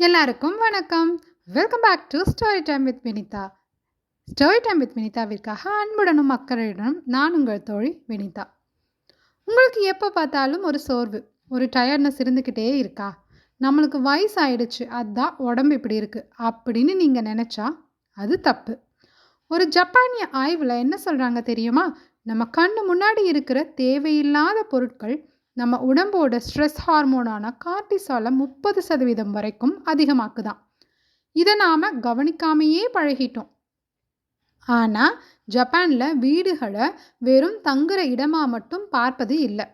எல்லாருக்கும் வணக்கம். Welcome back to story time with Vinitha. Story time with வினிதாவிற்காக அன்புடனும் அக்கறையுடனும் நான் உங்கள் தோழி வினிதா. உங்களுக்கு எப்போ பார்த்தாலும் ஒரு சோர்வு, ஒரு டயர்ட்னஸ் இருந்துக்கிட்டே இருக்கா? நம்மளுக்கு வயசாயிடுச்சு, அதுதான் உடம்பு இப்படி இருக்குது அப்படின்னு நீங்கள் நினச்சா அது தப்பு. ஒரு ஜப்பானிய ஆய்வில் என்ன சொல்கிறாங்க தெரியுமா? நம்ம கண்ணு முன்னாடி இருக்கிற தேவையில்லாத பொருட்கள் நம்ம உடம்போட ஸ்ட்ரெஸ் ஹார்மோனான கார்டிசாலை 30% வரைக்கும் அதிகமாக்குதான். இதை நாம் கவனிக்காமையே பழகிட்டோம். ஆனால் ஜப்பானில் வீடுகளை வெறும் தங்குற இடமா மட்டும் பார்ப்பது இல்லை,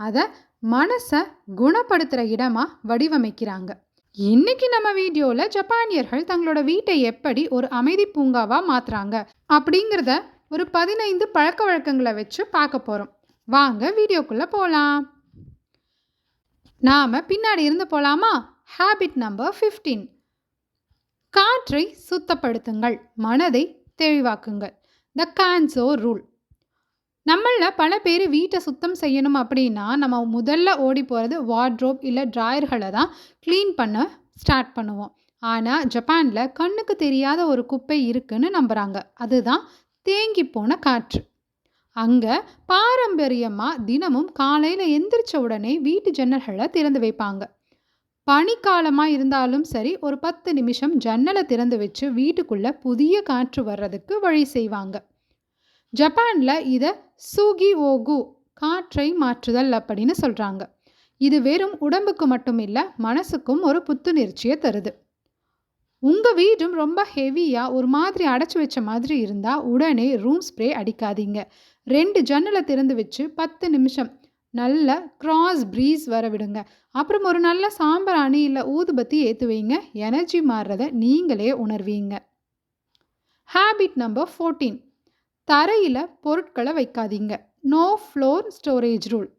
அதை மனசை குணப்படுத்துகிற இடமா வடிவமைக்கிறாங்க. இன்னைக்கு நம்ம வீடியோவில் ஜப்பானியர்கள் தங்களோட வீட்டை எப்படி ஒரு அமைதி பூங்காவாக மாற்றுறாங்க அப்படிங்கிறத ஒரு 15 பழக்க வழக்கங்களை வச்சு பார்க்க போகிறோம். வாங்க வீடியோக்குள்ளே போகலாம். நாம் பின்னாடி இருந்து போகலாமா? Habit number 15. காற்றை சுத்தப்படுத்துங்கள், மனதை தெளிவாக்குங்கள். த கான்சோ ரூல். நம்மளில் பல பேர் வீட்டை சுத்தம் செய்யணும் அப்படின்னா நம்ம முதல்ல ஓடி போகிறது வார்ட்ரோப் இல்லை ட்ராயர்களை தான் க்ளீன் பண்ண ஸ்டார்ட் பண்ணுவோம். ஆனால் ஜப்பானில் கண்ணுக்கு தெரியாத ஒரு குப்பை இருக்குன்னு நம்புகிறாங்க. அதுதான் தேங்கி போன காற்று. அங்கே பாரம்பரியமாக தினமும் காலையில் எந்திரிச்ச உடனே வீட்டு ஜன்னல்களை திறந்து வைப்பாங்க. பனிக்காலமாக இருந்தாலும் சரி, ஒரு 10 நிமிஷம் ஜன்னலை திறந்து வச்சு வீட்டுக்குள்ளே புதிய காற்று வர்றதுக்கு வழி செய்வாங்க. ஜப்பானில் இதை சூகி ஓகு, காற்றை மாற்றுதல் அப்படின்னு சொல்கிறாங்க. இது வெறும் உடம்புக்கு மட்டும் இல்லை, மனசுக்கும் ஒரு புத்துணர்ச்சியை தருது. உங்கள் வீடும் ரொம்ப ஹெவியாக ஒரு மாதிரி அடைச்சி வச்ச மாதிரி இருந்தால் உடனே ரூம் ஸ்ப்ரே அடிக்காதீங்க. 2 ஜன்னலை திறந்து வச்சு 10 நிமிஷம் நல்ல கிராஸ் ப்ரீஸ் வர விடுங்க. அப்புறம் ஒரு நல்ல சாம்பிராணி இல்லை ஊதுபத்தி ஏற்று வைங்க. எனர்ஜி மாறுறதை நீங்களே உணர்வீங்க. Habit number 14. தரையில் பொருட்களை வைக்காதீங்க. No floor storage rule.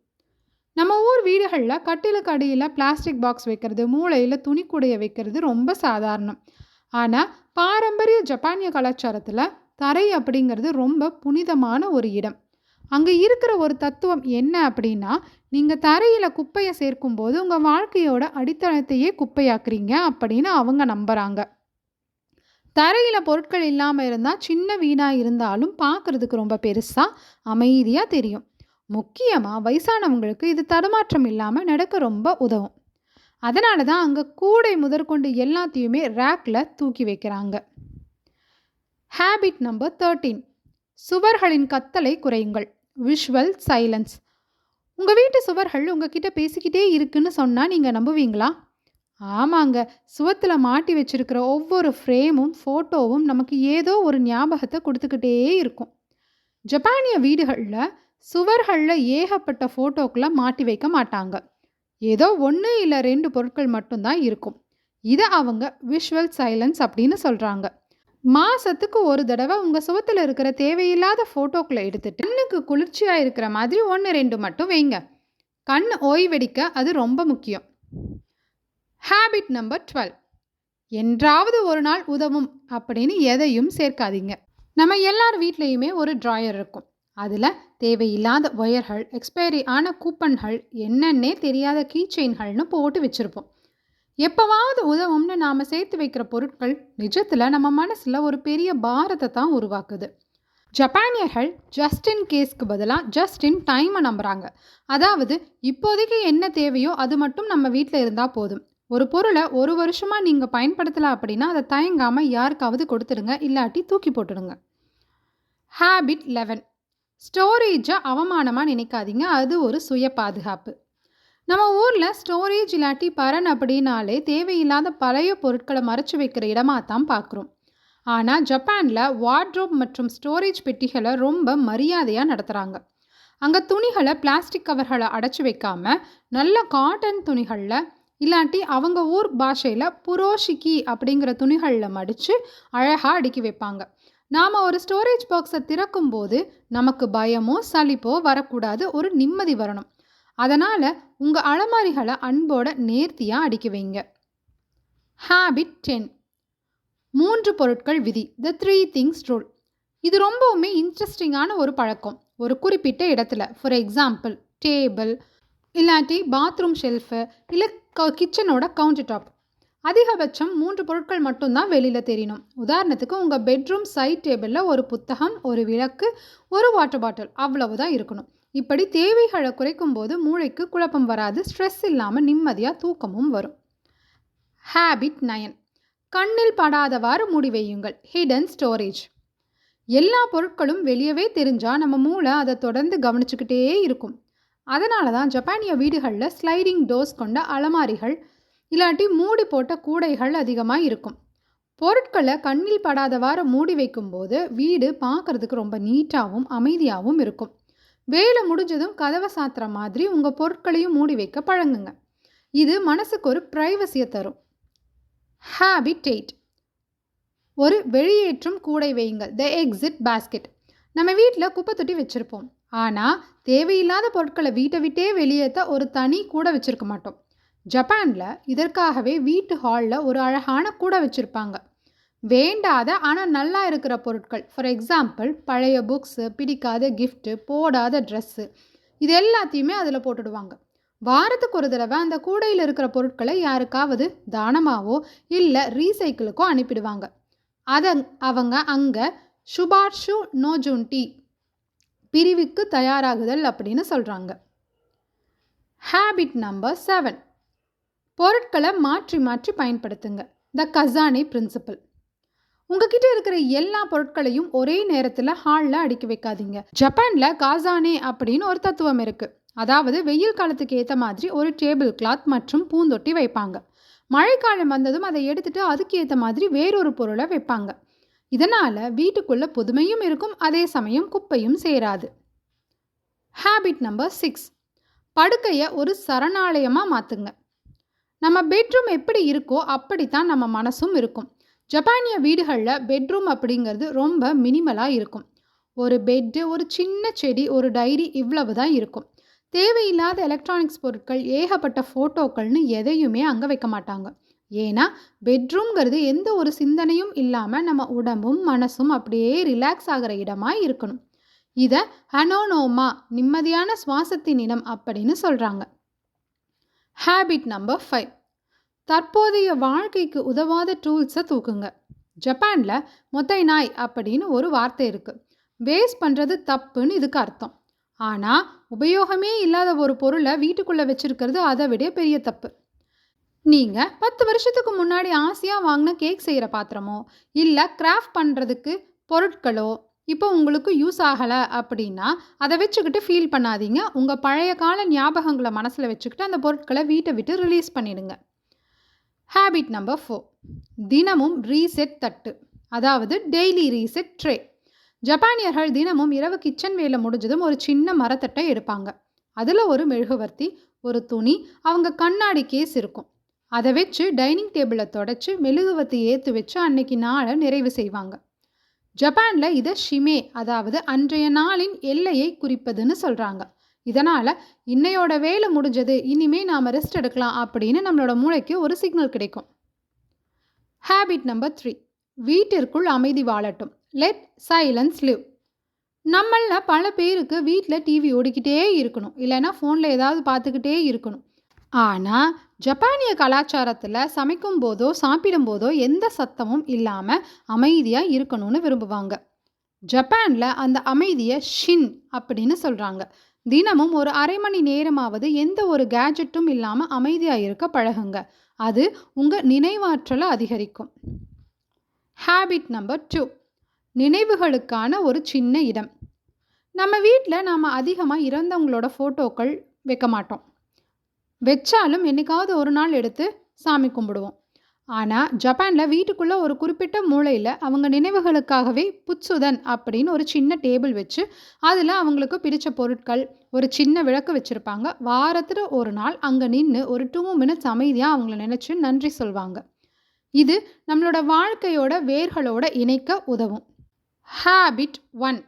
நம்ம ஊர் வீடுகளில் கட்டிலுக்கு அடியில் பிளாஸ்டிக் பாக்ஸ் வைக்கிறது, மூளையில் துணிக்கூடைய வைக்கிறது ரொம்ப சாதாரணம். ஆனால் பாரம்பரிய ஜப்பானிய கலாச்சாரத்தில் தரை அப்படிங்கிறது ரொம்ப புனிதமான ஒரு இடம். அங்கே இருக்கிற ஒரு தத்துவம் என்ன அப்படின்னா, நீங்கள் தரையில் குப்பையை சேர்க்கும்போது உங்கள் வாழ்க்கையோட அடித்தளத்தையே குப்பையாக்குறீங்க அப்படின்னு அவங்க நம்புகிறாங்க. தரையில் பொருட்கள் இல்லாமல் இருந்தால் சின்ன வீடாக இருந்தாலும் பார்க்குறதுக்கு ரொம்ப பெருசாக அமைதியாக தெரியும். முக்கியமாக வயசானவங்களுக்கு இது தடுமாற்றம் இல்லாமல் நடக்க ரொம்ப உதவும். அதனால தான் அங்கே கூடை முதற்கொண்டு எல்லாத்தையுமே ரேக்கில் தூக்கி வைக்கிறாங்க. Habit number 13. சுவர்களின் கத்தலை குறையுங்கள். Visual silence. உங்கள் வீட்டு சுவர்கள் உங்ககிட்ட பேசிக்கிட்டே இருக்குன்னு சொன்னால் நீங்கள் நம்புவீங்களா? ஆமாங்க, சுவத்தில் மாட்டி வச்சிருக்கிற ஒவ்வொரு ஃப்ரேமும் ஃபோட்டோவும் நமக்கு ஏதோ ஒரு ஞாபகத்தை கொடுத்துக்கிட்டே இருக்கும். ஜப்பானிய வீடுகளில் சுவர்களில் ஏகப்பட்ட ஃபோட்டோக்களை மாட்டி வைக்க மாட்டாங்க. ஏதோ 1 இல்லை 2 பொருட்கள் மட்டும்தான் இருக்கும். இதை அவங்க விஷுவல் சைலன்ஸ் அப்படின்னு சொல்கிறாங்க. மாதத்துக்கு ஒரு தடவை உங்கள் சுவத்தில் இருக்கிற தேவையில்லாத ஃபோட்டோக்களை எடுத்துட்டு கண்ணுக்கு குளிர்ச்சியாக இருக்கிற மாதிரி 1-2 மட்டும் வைங்க. கண் ஓய்வெடிக்க அது ரொம்ப முக்கியம். Habit number 12. என்றாவது ஒரு நாள் உதவும் அப்படின்னு எதையும் சேர்க்காதீங்க. நம்ம எல்லார் வீட்லேயுமே ஒரு ட்ராயர் இருக்கும். அதில் தேவையில்லாத ஒயர்கள், எக்ஸ்பைரி ஆன கூப்பன்கள், என்னன்னே தெரியாத கீ செயின்கள்னு போட்டு வச்சுருப்போம். எப்போவாவது உதவும்னு நாம் சேர்த்து வைக்கிற பொருட்கள் நிஜத்தில் நம்ம மனசில் ஒரு பெரிய பாரத்தை தான் உருவாக்குது. ஜப்பானியர்கள் ஜஸ்ட் இன் கேஸ்க்கு பதிலாக ஜஸ்ட் இன் டைமை நம்புகிறாங்க. அதாவது இப்போதைக்கு என்ன தேவையோ அது மட்டும் நம்ம வீட்டில் இருந்தால் போதும். ஒரு பொருளை 1 வருஷமாக நீங்கள் பயன்படுத்தலை அப்படின்னா அதை தயங்காமல் யாருக்காவது கொடுத்துடுங்க, இல்லாட்டி தூக்கி போட்டுடுங்க. ஹேபிட் 11. ஸ்டோரேஜை அவமானமாக நினைக்காதீங்க, அது ஒரு சுய பாதுகாப்பு. நம்ம ஊரில் ஸ்டோரேஜ் இல்லாட்டி பரன் அப்படின்னாலே தேவையில்லாத பழைய பொருட்களை மறைச்சி வைக்கிற இடமாக தான் பார்க்குறோம். ஆனால் ஜப்பானில் வார்ட்ரோப் மற்றும் ஸ்டோரேஜ் பெட்டிகளை ரொம்ப மரியாதையாக நடத்துகிறாங்க. அங்கே துணிகளை பிளாஸ்டிக் கவர்களை அடைச்சி வைக்காமல் நல்ல காட்டன் துணிகளில் இல்லாட்டி அவங்க ஊர் பாஷையில் புரோஷிக்கி அப்படிங்கிற துணிகளில் மடித்து அழகாக அடுக்கி வைப்பாங்க. நாம் ஒரு ஸ்டோரேஜ் பாக்ஸை திறக்கும்போது நமக்கு பயமோ சலிப்போ வரக்கூடாது, ஒரு நிம்மதி வரணும். அதனால் உங்கள் அலமாரிகளை அன்போட நேர்த்தியாக அடுக்கி வைங்க. ஹேபிட் 10. 3 பொருட்கள் விதி. த 3 திங்ஸ் ரூல். இது ரொம்பவுமே இன்ட்ரெஸ்டிங்கான ஒரு பழக்கம். ஒரு குறிப்பிட்ட இடத்துல, ஃபார் எக்ஸாம்பிள் டேபிள் இல்லாட்டி பாத்ரூம் ஷெல்ஃபு இல்லை கிச்சனோட கவுண்டர் டாப், அதிகபட்சம் 3 பொருட்கள் மட்டும்தான் வெளியில் தெரியணும். உதாரணத்துக்கு உங்கள் பெட்ரூம் சைட் டேபிளில் ஒரு புத்தகம், ஒரு விளக்கு, ஒரு வாட்டர் பாட்டில் அவ்வளவுதான் இருக்கணும். இப்படி தேவைகளை குறைக்கும் போது மூளைக்கு குழப்பம் வராது, ஸ்ட்ரெஸ் இல்லாமல் நிம்மதியாக தூக்கமும் வரும். ஹேபிட் 9. கண்ணில் படாதவாறு மூடி வையுங்கள். Hidden storage. எல்லா பொருட்களும் வெளியவே தெரிஞ்சால் நம்ம மூளை அதை தொடர்ந்து கவனிச்சுக்கிட்டே இருக்கும். அதனால தான் ஜப்பானிய வீடுகளில் ஸ்லைடிங் டோர்ஸ் கொண்ட அலமாரிகள் இல்லாட்டி மூடி போட்ட கூடைகள் அதிகமாக இருக்கும். பொருட்களை கண்ணில் படாதவாறு மூடி வைக்கும்போது வீடு பார்க்குறதுக்கு ரொம்ப நீட்டாகவும் அமைதியாகவும் இருக்கும். வேலை முடிஞ்சதும் கதவை சாத்துற மாதிரி உங்கள் பொருட்களையும் மூடி வைக்க பழங்குங்க. இது மனசுக்கு ஒரு ப்ரைவசியை தரும். ஹேபிட் 8. ஒரு வெளியேற்றும் கூடை வையுங்கள். த எக்ஸிட் பேஸ்கெட். நம்ம வீட்டில் குப்பை தொட்டி வச்சுருப்போம். ஆனால் தேவையில்லாத பொருட்களை வீட்டை விட்டே வெளியேற்ற ஒரு தனி கூடை வச்சுருக்க மாட்டோம். ஜப்பானில் இதற்காகவே வீட்டு ஹாலில் ஒரு அழகான கூடை வச்சுருப்பாங்க. வேண்டாத ஆனால் நல்லா இருக்கிற பொருட்கள், ஃபார் எக்ஸாம்பிள் பழைய புக்ஸு, பிடிக்காத கிஃப்ட்டு, போடாத ட்ரெஸ்ஸு, இது எல்லாத்தையுமே அதில் போட்டுடுவாங்க. வாரத்துக்கு ஒரு தடவை அந்த கூடையில் இருக்கிற பொருட்களை யாருக்காவது தானமாவோ இல்லை ரீசைக்கிளுக்கோ அனுப்பிடுவாங்க. அவங்க அங்கே ஷுபாட்ஷு நோஜுன்டி பிரிவுக்கு தயாராகுதல் அப்படின்னு சொல்கிறாங்க. Habit number 7. பொருட்களை மாற்றி மாற்றி பயன்படுத்துங்க. த கசானே பிரின்சிபல். உங்ககிட்ட இருக்கிற எல்லா பொருட்களையும் ஒரே நேரத்தில் ஹாலில் அடுக்கி வைக்காதீங்க. ஜப்பானில் காசானே அப்படின்னு ஒரு தத்துவம் இருக்குது. அதாவது வெயில் காலத்துக்கு ஏற்ற மாதிரி ஒரு டேபிள் கிளாத் மற்றும் பூந்தொட்டி வைப்பாங்க. மழைக்காலம் வந்ததும் அதை எடுத்துட்டு அதுக்கு ஏற்ற மாதிரி வேறொரு பொருளை வைப்பாங்க. இதனால் வீட்டுக்குள்ளே புதுமையும் இருக்கும், அதே சமயம் குப்பையும் சேராது. Habit number 6. படுக்கையை ஒரு சரணாலயமாக மாற்றுங்க. நம்ம பெட்ரூம் எப்படி இருக்கோ அப்படித்தான் நம்ம மனசும் இருக்கும். ஜப்பானிய வீடுகளில் பெட்ரூம் அப்படிங்கிறது ரொம்ப மினிமலாக இருக்கும். ஒரு பெட்டு, ஒரு சின்ன செடி, ஒரு டைரி, இவ்வளவு தான் இருக்கும். தேவையில்லாத எலக்ட்ரானிக்ஸ் பொருட்கள், ஏகப்பட்ட ஃபோட்டோக்கள்னு எதையுமே அங்கே வைக்க மாட்டாங்க. ஏன்னா பெட்ரூம்ங்கிறது எந்த ஒரு சிந்தனையும் இல்லாமல் நம்ம உடம்பும் மனசும் அப்படியே ரிலாக்ஸ் ஆகிற இடமாக இருக்கணும். இதை ஹனோனோமா, நிம்மதியான சுவாசத்தின் இடம் அப்படின்னு சொல்கிறாங்க. Habit number 5. தற்போதைய வாழ்க்கைக்கு உதவாத டூல்ஸை தூக்குங்க. ஜப்பானில் மொத்தை நாய் அப்படின்னு ஒரு வார்த்தை இருக்குது. வேஸ்ட் பண்ணுறது தப்புன்னு இதுக்கு அர்த்தம். ஆனால் உபயோகமே இல்லாத ஒரு பொருளை வீட்டுக்குள்ளே வச்சுருக்கிறது அதை விட பெரிய தப்பு. நீங்கள் 10 வருஷத்துக்கு முன்னாடி ஆசையாக வாங்கின கேக் செய்கிற பாத்திரமோ இல்லை கிராஃப்ட் பண்ணுறதுக்கு பொருட்களோ இப்போ உங்களுக்கு யூஸ் ஆகலை அப்படின்னா அதை வச்சுக்கிட்டு ஃபீல் பண்ணாதீங்க. உங்கள் பழைய கால ஞாபகங்களை மனசில் வச்சுக்கிட்டு அந்த பொருட்களை வீட்டை விட்டு ரிலீஸ் பண்ணிடுங்க. Habit number 4. தினமும் ரீசெட் தட்டு, அதாவது டெய்லி ரீசெட் ட்ரே. ஜப்பானியர்கள் தினமும் இரவு கிச்சன் வேலை முடிஞ்சதும் ஒரு சின்ன மரத்தட்டை எடுப்பாங்க. அதில் ஒரு மெழுகுவர்த்தி, ஒரு துணி, அவங்க கண்ணாடி கேஸ் இருக்கும். அதை வச்சு டைனிங் டேபிளை தொடச்சி மெழுகுவர்த்தி ஏற்று வச்சு அன்னைக்கு நாளை நிறைவு செய்வாங்க. ஜப்பானில் இதை ஷிமே, அதாவது அன்றைய நாளின் எல்லையை குறிப்பதுன்னு சொல்கிறாங்க. இதனால் இன்னையோட வேலை முடிஞ்சது, இனிமேல் நாம் ரெஸ்ட் எடுக்கலாம் அப்படின்னு நம்மளோட மூளைக்கு ஒரு சிக்னல் கிடைக்கும். Habit number 3. வீட்டிற்குள் அமைதி வாழட்டும். Let silence live. நம்மள பல பேருக்கு வீட்டில் டிவி ஓடிக்கிட்டே இருக்கணும், இல்லைன்னா ஃபோனில் ஏதாவது பார்த்துக்கிட்டே இருக்கணும். ஆனால் ஜப்பானிய கலாச்சாரத்தில் சமைக்கும் போதோ சாப்பிடும் போதோ எந்த சத்தமும் இல்லாமல் அமைதியாக இருக்கணும்னு விரும்புவாங்க. ஜப்பானில் அந்த அமைதியை ஷின் அப்படின்னு சொல்கிறாங்க. தினமும் ஒரு அரை மணி நேரமாவது எந்த ஒரு கேஜெட்டும் இல்லாமல் அமைதியாக இருக்க பழகுங்க. அது உங்கள் நினைவாற்றலை அதிகரிக்கும். Habit number 2. நினைவுகளுக்கான ஒரு சின்ன இடம். நம்ம வீட்டில் நாம் அதிகமாக இறந்தவங்களோட ஃபோட்டோக்கள் வைக்க மாட்டோம். வச்சாலும் என்னைக்காவது ஒரு நாள் எடுத்து சாமி கும்பிடுவோம். ஆனால் ஜப்பானில் வீட்டுக்குள்ளே ஒரு குறிப்பிட்ட மூலையில் அவங்க நினைவுகளுக்காகவே புட்சுதன் அப்படின்னு ஒரு சின்ன டேபிள் வச்சு அதில் அவங்களுக்கு பிடிச்ச பொருட்கள், ஒரு சின்ன விளக்கு வச்சுருப்பாங்க. வாரத்தில் ஒரு நாள் அங்கே நின்று ஒரு 2 minutes அமைதியாக அவங்கள நினச்சி நன்றி சொல்வாங்க. இது நம்மளோட வாழ்க்கையோட வேர்களோட இணைக்க உதவும். ஹேபிட் 1.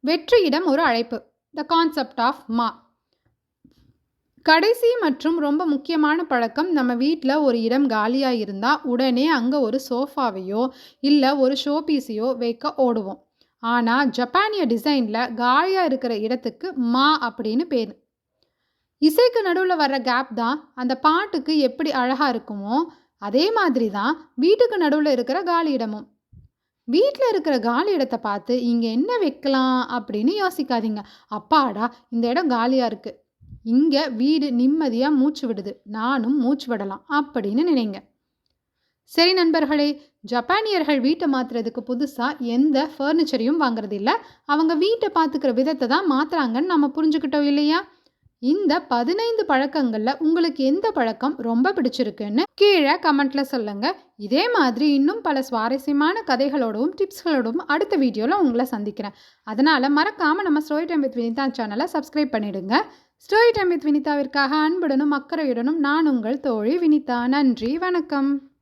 வெற்றியிடம் ஒரு அழைப்பு. த கான்செப்ட் ஆஃப் மா. கடைசி மற்றும் ரொம்ப முக்கியமான பழக்கம், நம்ம வீட்டில் ஒரு இடம் காலியாக இருந்தால் உடனே அங்கே ஒரு சோஃபாவையோ இல்லை ஒரு ஷோபீஸையோ வைக்க ஓடுவோம். ஆனால் ஜப்பானிய டிசைனில் காலியாக இருக்கிற இடத்துக்கு மா அப்படின்னு பேர். இசைக்கு நடுவில் வர்ற கேப் தான் அந்த பாட்டுக்கு எப்படி அழகாக இருக்குமோ அதே மாதிரி தான் வீட்டுக்கு நடுவில் இருக்கிற காலி இடமும். வீட்டில் இருக்கிற காலி இடத்த பார்த்து இங்கே என்ன வைக்கலாம் அப்படின்னு யோசிக்காதீங்க. அப்பாடா, இந்த இடம் காலியாக இருக்குது, இங்கே வீடு நிம்மதியாக மூச்சு விடுது, நானும் மூச்சு விடலாம் அப்படின்னு நினைங்க. சரி நண்பர்களே, ஜப்பானியர்கள் வீட்டை மாற்றுறதுக்கு புதுசாக எந்த ஃபர்னிச்சரையும் வாங்குறது இல்லை. அவங்க வீட்டை பார்த்துக்கிற விதத்தை தான் மாற்றுறாங்கன்னு நம்ம புரிஞ்சுக்கிட்டோம் இல்லையா? இந்த 15 பழக்கங்களில் உங்களுக்கு எந்த பழக்கம் ரொம்ப பிடிச்சிருக்குன்னு கீழே கமெண்ட்ல சொல்லுங்க. இதே மாதிரி இன்னும் பல சுவாரஸ்யமான கதைகளோடும் டிப்ஸ்களோடும் அடுத்த வீடியோவில் உங்களை சந்திக்கிறேன். அதனால் மறக்காமல் நம்ம ஸ்டோரி டைம் வித் வினிதா சேனலை சப்ஸ்கிரைப் பண்ணிடுங்க. ஸ்டோரி டைம் வித் வினிதாவிற்காக அன்புடனும் அக்கறையுடனும் நான் உங்கள் தோழி வினிதா. நன்றி, வணக்கம்.